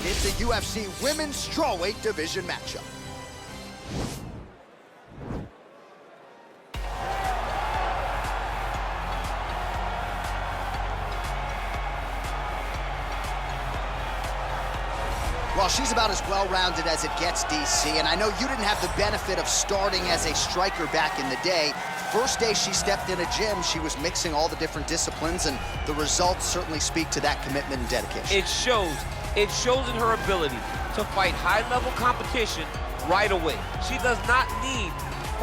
It's a UFC Women's Strawweight Division matchup. Well, she's about as well-rounded as it gets, DC, and I know you didn't have the benefit of starting as a striker back in the day. First day she stepped in a gym, she was mixing all the different disciplines, and the results certainly speak to that commitment and dedication. It shows. It shows in her ability to fight high-level competition right away. She does not need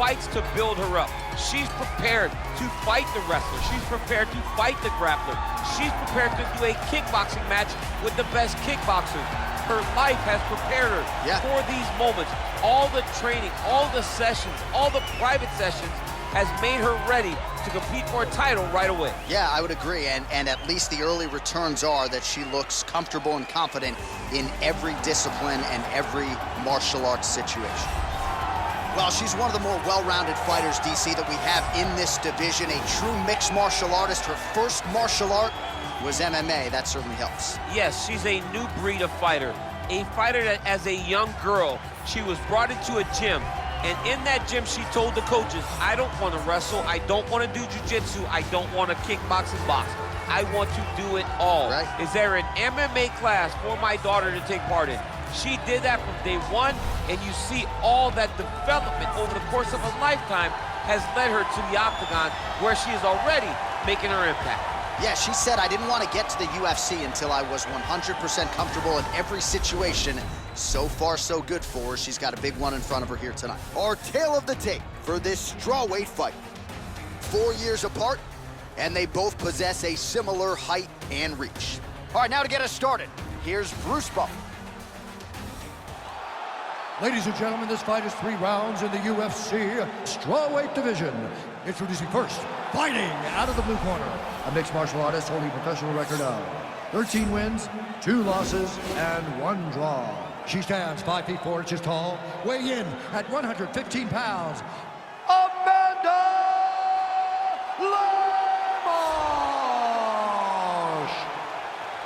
fights to build her up. She's prepared to fight the wrestler. She's prepared to fight the grappler. She's prepared to do a kickboxing match with the best kickboxers. Her life has prepared her for these moments. All the training, all the sessions, all the private sessions has made her ready to compete for a title right away. Yeah, I would agree, and at least the early returns are that she looks comfortable and confident in every discipline and every martial arts situation. Well, she's one of the more well-rounded fighters, DC, that we have in this division, a true mixed martial artist. Her first martial art was MMA. That certainly helps. Yes, she's a new breed of fighter. A fighter that, as a young girl, she was brought into a gym. And in that gym, she told the coaches, I don't want to wrestle. I don't want to do jiu-jitsu. I don't want to kickbox and box. I want to do it all. Right. Is there an MMA class for my daughter to take part in? She did that from day one, and you see all that development over the course of a lifetime has led her to the octagon, where she is already making her impact. Yeah, she said, I didn't want to get to the UFC until I was 100% comfortable in every situation. So far, so good for her. She's got a big one in front of her here tonight. Our tale of the tape for this strawweight fight. 4 years apart, and they both possess a similar height and reach. All right, now to get us started, here's Bruce Buffer. Ladies and gentlemen, this fight is 3 rounds in the UFC Strawweight division. Introducing first, fighting out of the blue corner, a mixed martial artist holding a professional record of 13 wins, 2 losses, and 1 draw. She stands 5 feet 4 inches tall, weighing in at 115 pounds, Amanda Lemos!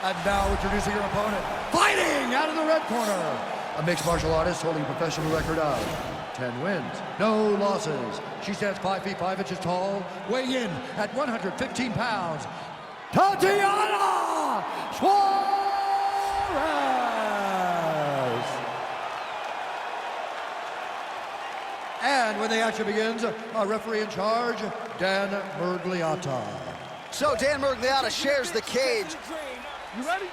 And now introducing her opponent, fighting out of the red corner, a mixed martial artist holding a professional record of 10 wins, no losses. She stands 5 feet 5 inches tall, weighing in at 115 pounds, Tatiana Suarez! And when the action begins, our referee in charge, Dan Mergliata. So Dan Mergliata shares the cage. You ready?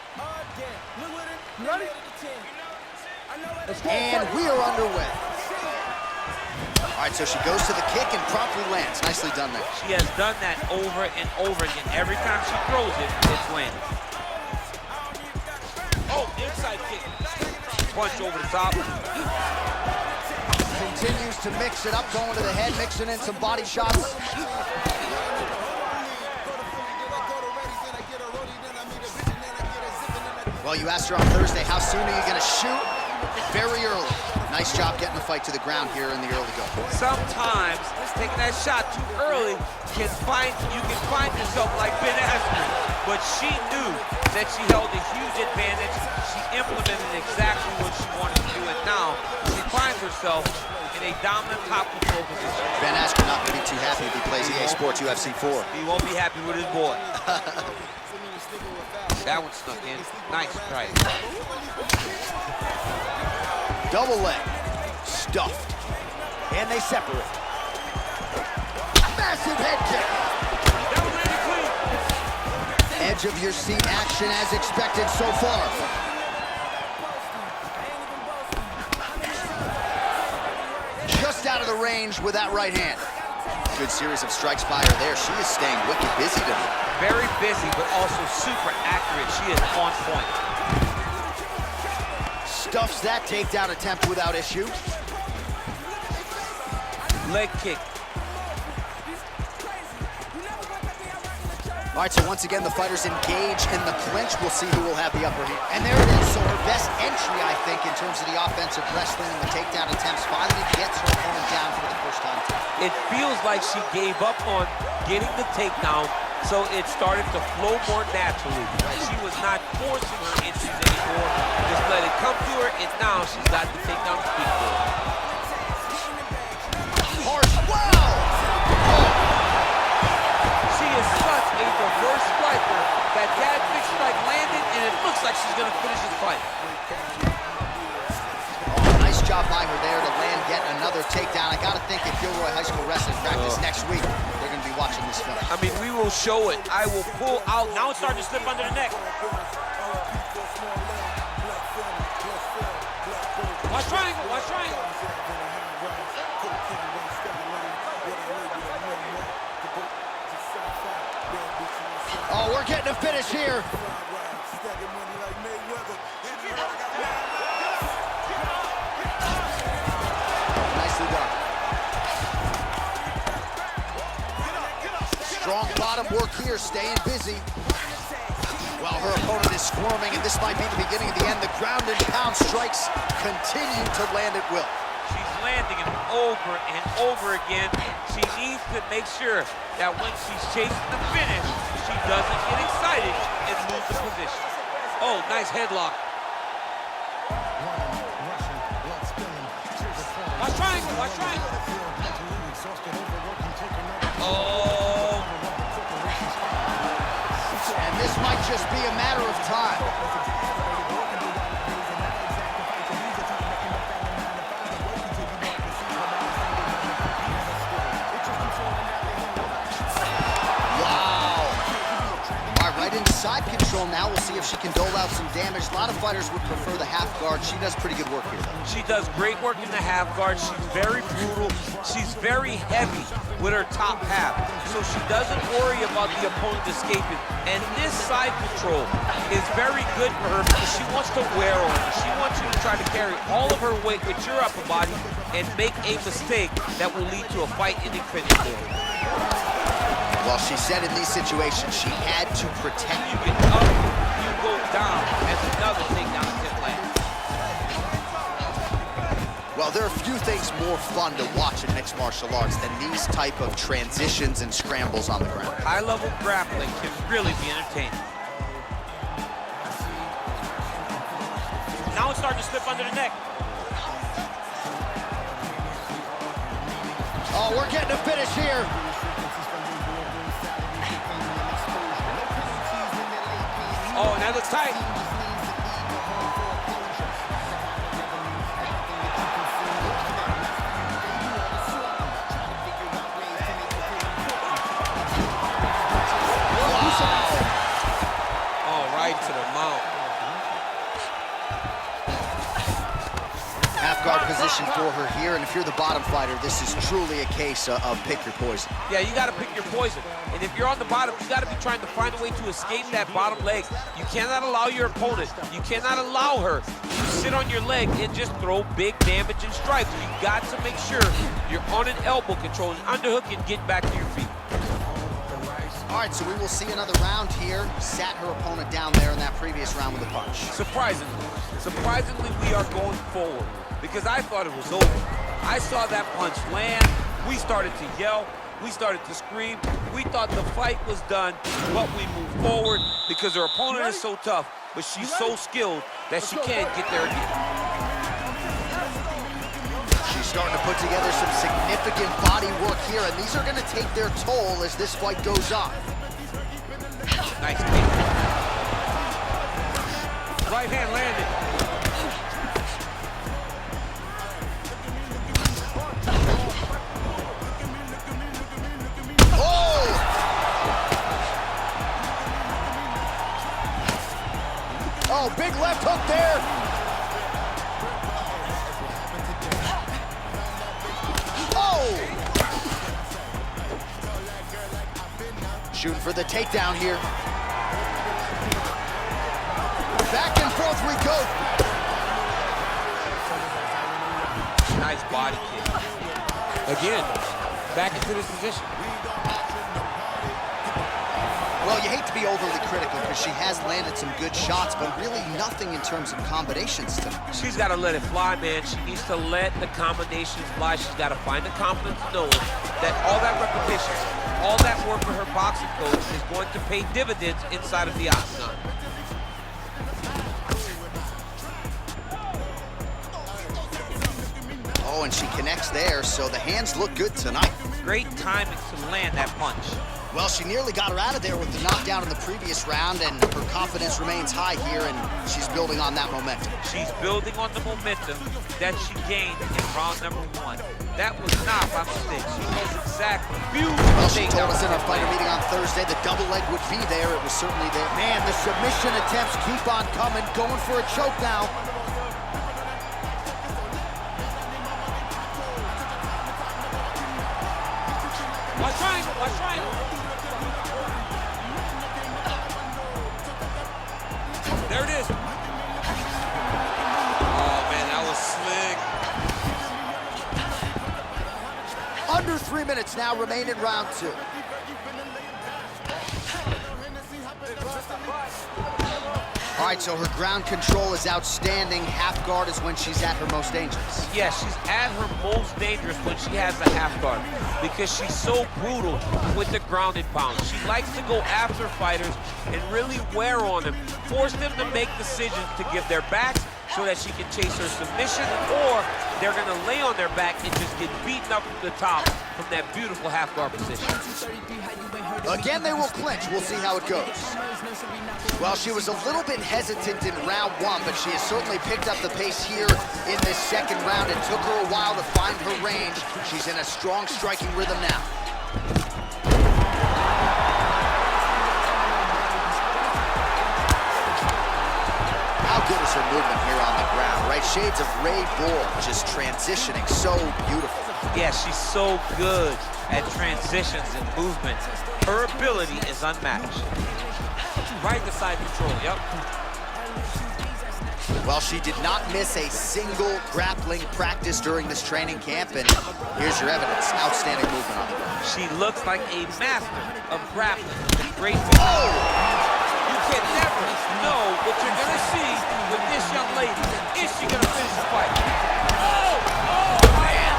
You ready? And we are underway. All right, so she goes to the kick and promptly lands. Nicely done there. She has done that over and over again. Every time she throws it, it's landed. Oh, inside kick. Punch over the top. Continues to mix it up, going to the head, mixing in some body shots. Well, you asked her on Thursday, how soon are you going to shoot? Very early. Nice job getting the fight to the ground here in the early go. Sometimes taking that shot too early you can find yourself like Ben Askren, but she knew that she held a huge advantage. She implemented exactly what she wanted to do, and now she finds herself in a dominant top control position. Ben Askren not going to be too happy if he plays EA Sports UFC 4. He won't be happy with his boy. That one snuck in. Nice strike. Double leg. Stuffed. And they separate. Massive head kick. That was really clean. Edge of your seat action as expected so far. Just out of the range with that right hand. Good series of strikes by her there. She is staying wicked busy today. Very busy, but also super accurate. She is on point. Stuffs that takedown attempt without issue. Leg kick. All right, so once again, the fighters engage in the clinch. We'll see who will have the upper hand. And there it is. So her best entry, I think, in terms of the offensive wrestling and the takedown attempts, finally gets her opponent down for the first time. It feels like she gave up on getting the takedown, so it started to flow more naturally. She was not forcing her entries anymore. Just let it her, and now she's got to take down the speed for her. Harsh, wow! She is such a diverse striker that big strike landed, and it looks like she's going to finish this fight. Nice job by her there to land yet another takedown. I gotta think if Gilroy High School Wrestling practice next week, they're gonna be watching this film. I mean, we will show it. I will pull out. Now it's starting to slip under the neck. Watch triangle, watch triangle. Oh, we're getting a finish here. Nicely done. Strong bottom work here, staying busy. Well, her opponent is squirming, and this might be the beginning of the end. The ground and pound strikes continue to land at will. She's landing them over and over again. She needs to make sure that when she's chasing the finish, she doesn't get excited and lose the position. Oh, nice headlock. Watch triangle, watch triangle. Oh. And this might just be a matter of time. Side control now. We'll see if she can dole out some damage. A lot of fighters would prefer the half guard. She does pretty good work here, though. She does great work in the half guard. She's very brutal. She's very heavy with her top half. So she doesn't worry about the opponent escaping. And this side control is very good for her because she wants to wear on her. She wants you to try to carry all of her weight with your upper body and make a mistake that will lead to a fight-ending finish for her. Well, she said in these situations she had to protect. You get up, you go down as another takedown attempt lands. Well, there are few things more fun to watch in mixed martial arts than these type of transitions and scrambles on the ground. High-level grappling can really be entertaining. Now it's starting to slip under the neck. Oh, we're getting a finish here. Oh, that looks tight. Oh, right to the mount. Half guard position for her here, and if you're the bottom fighter, this is truly a case of pick your poison. Yeah, you got to pick your poison. And if you're on the bottom, you got to be trying to find a way to escape that bottom leg. You cannot allow your opponent, you cannot allow her to sit on your leg and just throw big damage and strikes. You got to make sure you're on an elbow control, an underhook, and get back to your feet. All right, so we will see another round here. Sat her opponent down there in that previous round with a punch. Surprisingly, we are going forward because I thought it was over. I saw that punch land. We started to yell. We started to scream. We thought the fight was done, but we moved forward because her opponent is so tough, but she's so skilled that she can't get there again. She's starting to put together some significant body work here, and these are going to take their toll as this fight goes on. Nice kick. Right hand landed. Oh, big left hook there. Oh! Shooting for the takedown here. Back and forth we go. Nice body kick. Again, back into this position. Well, you hate to be overly critical because she has landed some good shots, but really nothing in terms of combinations tonight. She's got to let it fly, man. She needs to let the combinations fly. She's got to find the confidence knowing that all that repetition, all that work with her boxing coach is going to pay dividends inside of the octagon. and she connects there, so the hands look good tonight. Great timing to land that punch. Well, she nearly got her out of there with the knockdown in the previous round, and her confidence remains high here, and she's building on that momentum. She's building on the momentum that she gained in round number 1. That was not by mistake. She knows exactly. Well, she told us in our fighter meeting on Thursday the double leg would be there. It was certainly there. Man, the submission attempts keep on coming, going for a choke now. Watch triangle, watch triangle. There it is. Oh, man, that was slick. Under 3 minutes now remain in round 2. All right, so her ground control is outstanding. Half guard is when she's at her most dangerous. Yeah, she's at her most dangerous when she has a half guard because she's so brutal with the grounded pound. She likes to go after fighters and really wear on them, force them to make decisions to give their backs so that she can chase her submission, or they're gonna lay on their back and just get beaten up from the top from that beautiful half guard position. Again, they will clinch. We'll see how it goes. Well, she was a little bit hesitant in round 1, but she has certainly picked up the pace here in this second round. It took her a while to find her range. She's in a strong striking rhythm now. How good is her movement here on the ground, right? Shades of Ray Bull, just transitioning so beautiful. Yeah, she's so good at transitions and movement. Her ability is unmatched. Right to side control, yep. Well, she did not miss a single grappling practice during this training camp, and here's your evidence. Outstanding movement on the ground. She looks like a master of grappling. Great. Oh! You can never know what you're gonna see with this young lady. Is she gonna finish the fight? Oh! Oh, man!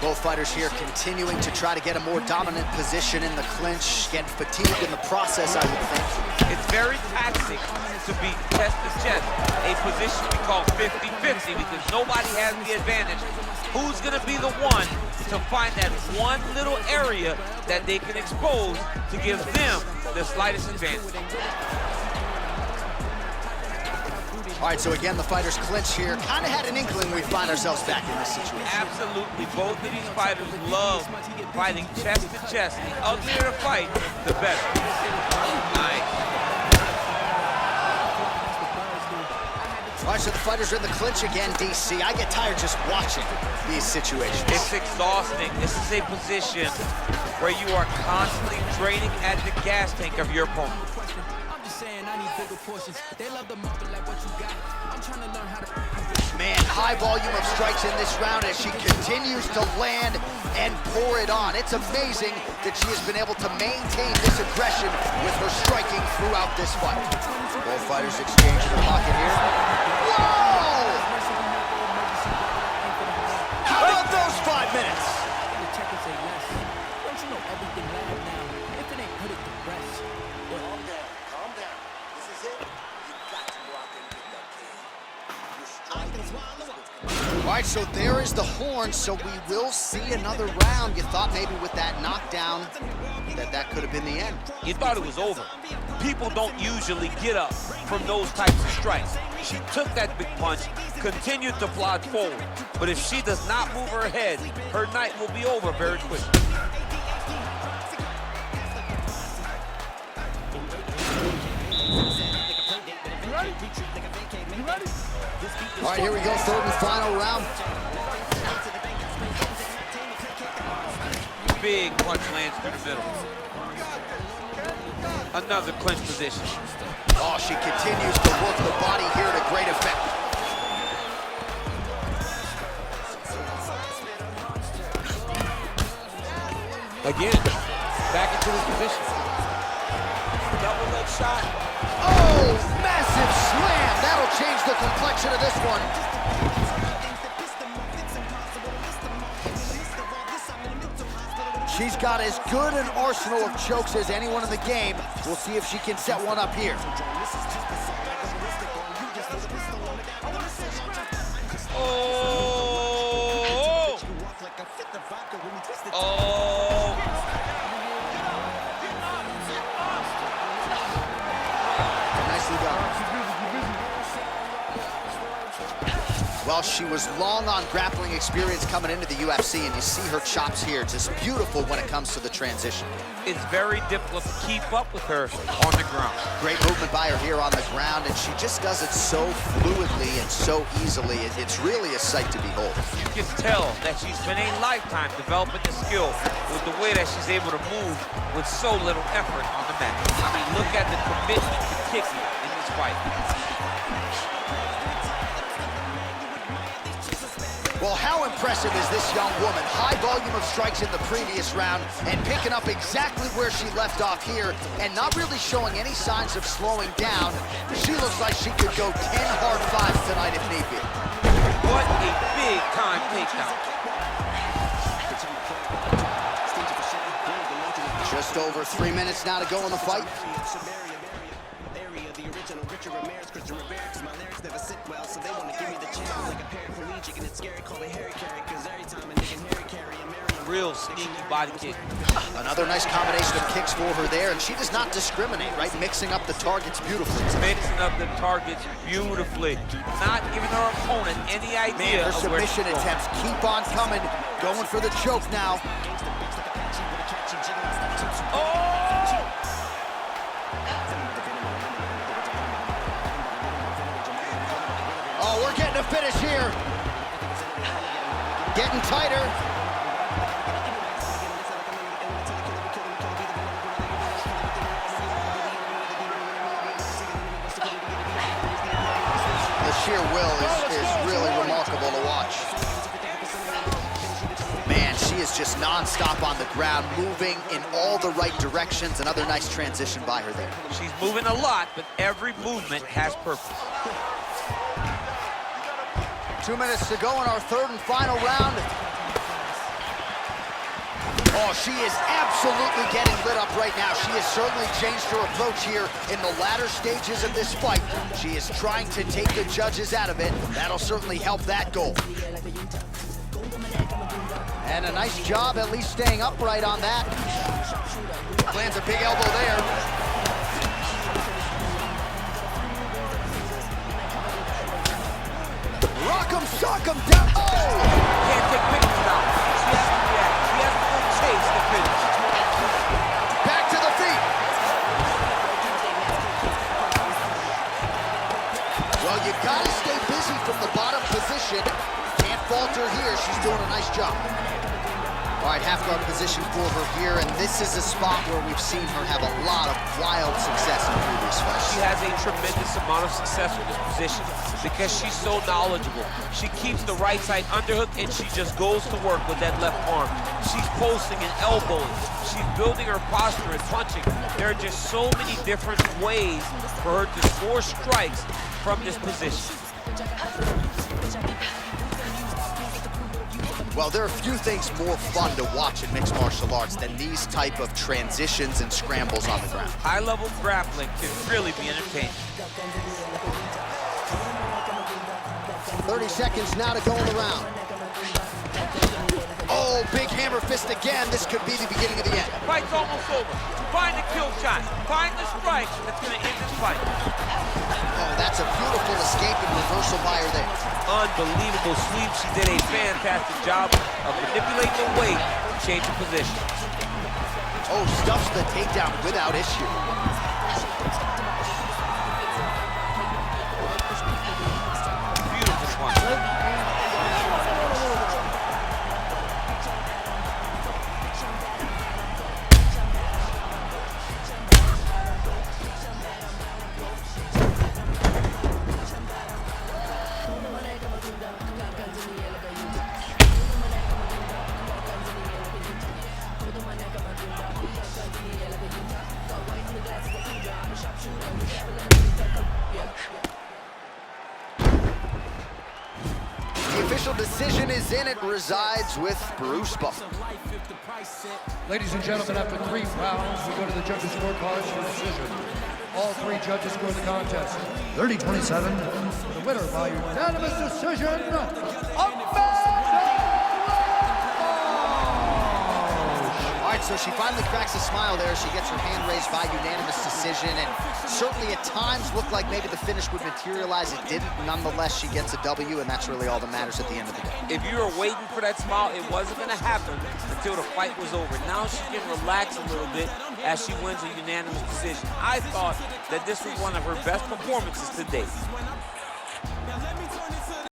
Both fighters here continuing to try to get a more dominant position in the clinch, getting fatigued in the process, I would think. It's very taxing to be chest to chest, a position we call 50-50 because nobody has the advantage. Who's gonna be the one to find that one little area that they can expose to give them the slightest advantage? All right, so again, the fighters clinch here. Kind of had an inkling we'd find ourselves back in this situation. Absolutely. Both of these fighters love fighting chest to chest. The uglier the fight, the better. Nice. All right, so the fighters are in the clinch again, DC. I get tired just watching these situations. It's exhausting. This is a position where you are constantly draining at the gas tank of your opponent. Man, high volume of strikes in this round as she continues to land and pour it on. It's amazing that she has been able to maintain this aggression with her striking throughout this fight. Both fighters exchange in the pocket here. Whoa! How about those 5 minutes? All right, so there is the horn, so we will see another round. You thought maybe with that knockdown that could have been the end. You thought it was over. People don't usually get up from those types of strikes. She took that big punch, continued to plod forward. But if she does not move her head, her night will be over very quickly. All right, here we go, third and final round. Big punch lands through the middle. Another clinch position. Oh, she continues to work the body here to great effect. Again, back into this position. Double leg shot. Oh, massive slam. That'll change the complexion of this one. She's got as good an arsenal of chokes as anyone in the game. We'll see if she can set one up here. Oh! Oh! Nicely done. Well, she was long on grappling experience coming into the UFC, and you see her chops here, just beautiful when it comes to the transition. It's very difficult to keep up with her on the ground. Great movement by her here on the ground, and she just does it so fluidly and so easily. It's really a sight to behold. You can tell that she's spent a lifetime developing the skill with the way that she's able to move with so little effort on the mat. I mean, look at the commitment to kicking in this fight. Well, how impressive is this young woman? High volume of strikes in the previous round and picking up exactly where she left off here and not really showing any signs of slowing down. She looks like she could go 10 hard fives tonight if need be. What a big-time takedown. Just over 3 minutes now to go in the fight. Real sneaky body kick. Another nice combination of kicks for her there, and she does not discriminate, right? Mixing up the targets beautifully. Mixing up the targets beautifully. Not giving her opponent any idea Man, her of where submission she's going. attempts keep on coming. Going for the choke now. Oh, we're getting a finish here. Getting tighter. The sheer will is really remarkable to watch. Man, she is just non-stop on the ground, moving in all the right directions. Another nice transition by her there. She's moving a lot, but every movement has purpose. 2 minutes to go in our third and final round. Oh, she is absolutely getting lit up right now. She has certainly changed her approach here in the latter stages of this fight. She is trying to take the judges out of it. That'll certainly help that goal. And a nice job at least staying upright on that. Lands a big elbow there. Rock'em, sock'em, down. Oh! Can't take pictures now. She has to react. She has to go chase the finish. Back to the feet. Well, you gotta stay busy from the bottom position. Can't falter here. She's doing a nice job. All right, half guard position for her here, and this is a spot where we've seen her have a lot of wild success in previous fights. She has a tremendous amount of success with this position because she's so knowledgeable. She keeps the right side underhook, and she just goes to work with that left arm. She's posting and elbowing. She's building her posture and punching. There are just so many different ways for her to score strikes from this position. Well, there are few things more fun to watch in mixed martial arts than these type of transitions and scrambles on the ground. High-level grappling can really be entertaining. 30 seconds now to go in the round. Oh, big hammer fist again. This could be the beginning of the end. Fight's almost over. Find the kill shot. Find the strike that's going to end this fight. Oh, that's a beautiful escape and reversal by her there. Unbelievable sweep. She did a fantastic job of manipulating the weight to change the position. Oh, stuffs the takedown without issue. Beautiful punch. decision is in. It resides with Bruce Buffer. Ladies and gentlemen, after 3 rounds, we go to the judges' scorecards for decision. All 3 judges scored the contest 30-27. The winner by unanimous decision, All right, so she finally cracks a smile there. She gets her hand raised by unanimous decision, and certainly at times looked like maybe the finish would materialize. It didn't. Nonetheless, she gets a W, and that's really all that matters at the end of the day. If you were waiting for that smile, it wasn't going to happen until the fight was over. Now she can relax a little bit as she wins a unanimous decision. I thought that this was one of her best performances to date.